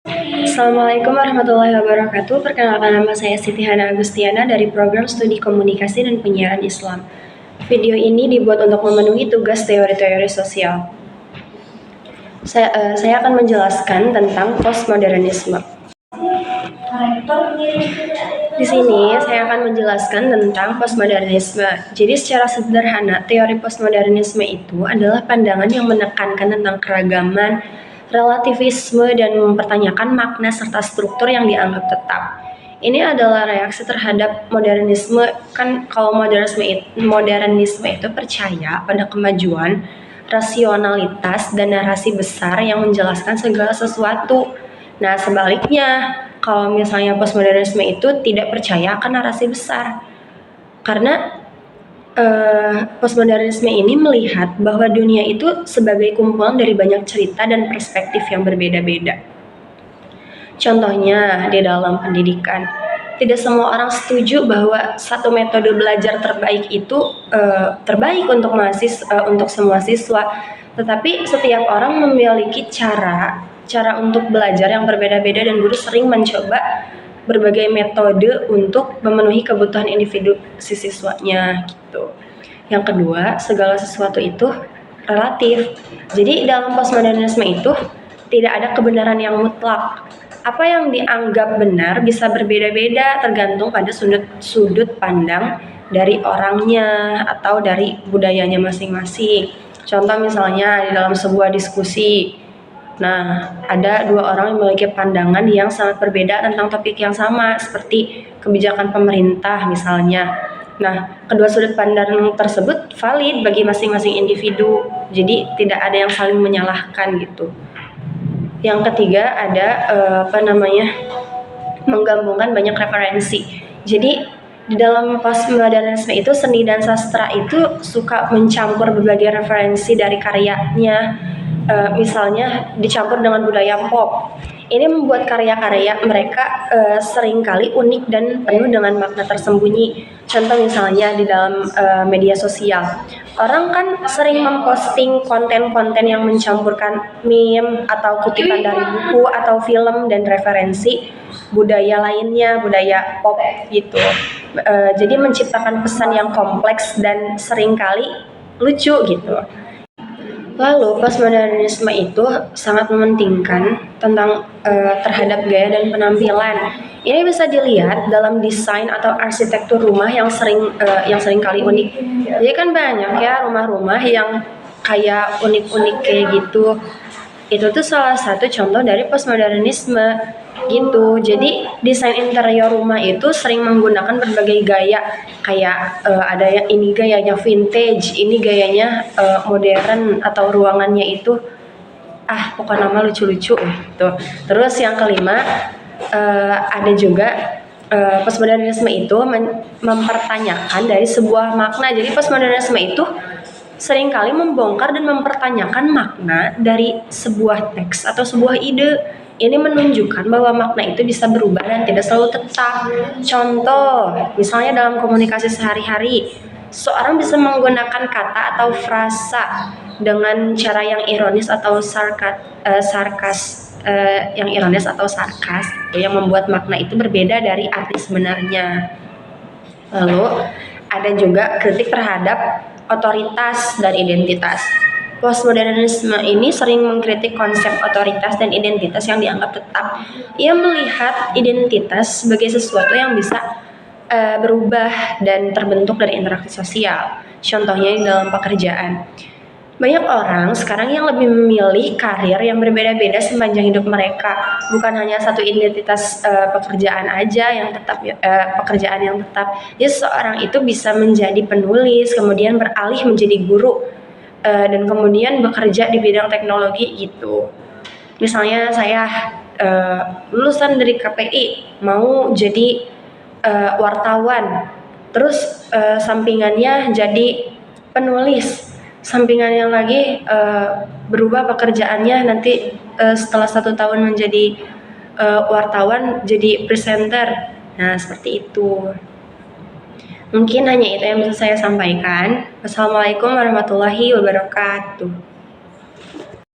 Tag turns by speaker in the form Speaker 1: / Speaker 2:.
Speaker 1: Assalamualaikum warahmatullahi wabarakatuh. Perkenalkan, nama saya Siti Hana Agustiana dari Program Studi Komunikasi dan Penyiaran Islam. Video ini dibuat untuk memenuhi tugas teori-teori sosial. Saya akan menjelaskan tentang postmodernisme. Di sini saya akan menjelaskan tentang postmodernisme. Jadi secara sederhana, teori postmodernisme itu adalah pandangan yang menekankan tentang keragaman, relativisme, dan mempertanyakan makna serta struktur yang dianggap tetap. Ini adalah reaksi terhadap modernisme. Kan kalau modernisme itu percaya pada kemajuan, rasionalitas, dan narasi besar yang menjelaskan segala sesuatu. Nah, sebaliknya, kalau misalnya postmodernisme itu tidak percaya akan narasi besar. Karena postmodernisme ini melihat bahwa dunia itu sebagai kumpulan dari banyak cerita dan perspektif yang berbeda-beda. Contohnya di dalam pendidikan, tidak semua orang setuju bahwa satu metode belajar terbaik itu terbaik untuk semua siswa. Tetapi setiap orang memiliki cara untuk belajar yang berbeda-beda, dan guru sering mencoba berbagai metode untuk memenuhi kebutuhan individu si siswanya gitu. Yang kedua, segala sesuatu itu relatif. Jadi dalam postmodernisme itu tidak ada kebenaran yang mutlak. Apa yang dianggap benar bisa berbeda-beda tergantung pada sudut pandang dari orangnya atau dari budayanya masing-masing. Contoh misalnya di dalam sebuah diskusi, nah, ada dua orang yang memiliki pandangan yang sangat berbeda tentang topik yang sama, seperti kebijakan pemerintah misalnya. Nah, kedua sudut pandang tersebut valid bagi masing-masing individu, jadi tidak ada yang saling menyalahkan gitu. Yang ketiga ada menggabungkan banyak referensi. Jadi di dalam postmodernisme itu seni dan sastra itu suka mencampur berbagai referensi dari karyanya. Misalnya dicampur dengan budaya pop. Ini membuat karya-karya mereka seringkali unik dan penuh dengan makna tersembunyi. Contoh misalnya di dalam media sosial, orang kan sering memposting konten-konten yang mencampurkan meme atau kutipan dari buku atau film dan referensi budaya lainnya, budaya pop gitu. Jadi menciptakan pesan yang kompleks dan seringkali lucu gitu. Lalu postmodernisme itu sangat mementingkan tentang terhadap gaya dan penampilan. Ini bisa dilihat dalam desain atau arsitektur rumah yang sering kali unik. Jadi kan banyak ya rumah-rumah yang kayak unik-unik kayak gitu. Itu tuh salah satu contoh dari postmodernisme gitu. Jadi desain interior rumah itu sering menggunakan berbagai gaya, kayak ada yang ini gayanya vintage, ini gayanya modern, atau ruangannya itu pokoknya nama lucu-lucu gitu. Terus yang kelima, ada juga postmodernisme itu mempertanyakan dari sebuah makna. Jadi postmodernisme itu seringkali membongkar dan mempertanyakan makna dari sebuah teks atau sebuah ide. Ini menunjukkan bahwa makna itu bisa berubah dan tidak selalu tetap. Contoh, misalnya dalam komunikasi sehari-hari, seorang bisa menggunakan kata atau frasa dengan cara yang ironis atau sarkas, yang membuat makna itu berbeda dari arti sebenarnya. Lalu ada juga kritik terhadap otoritas dan identitas. Postmodernisme ini sering mengkritik konsep otoritas dan identitas yang dianggap tetap. Ia melihat identitas sebagai sesuatu yang bisa berubah dan terbentuk dari interaksi sosial. Contohnya dalam pekerjaan. Banyak orang sekarang yang lebih memilih karir yang berbeda-beda sepanjang hidup mereka. Bukan hanya satu identitas pekerjaan aja yang tetap, pekerjaan yang tetap. Jadi seorang itu bisa menjadi penulis, kemudian beralih menjadi guru, dan kemudian bekerja di bidang teknologi gitu. Misalnya saya lulusan dari KPI, mau jadi wartawan, terus sampingannya jadi penulis, sampingannya lagi berubah pekerjaannya nanti setelah 1 tahun menjadi wartawan, jadi presenter. Nah, seperti itu. Mungkin hanya itu yang bisa saya sampaikan. Wassalamualaikum warahmatullahi wabarakatuh.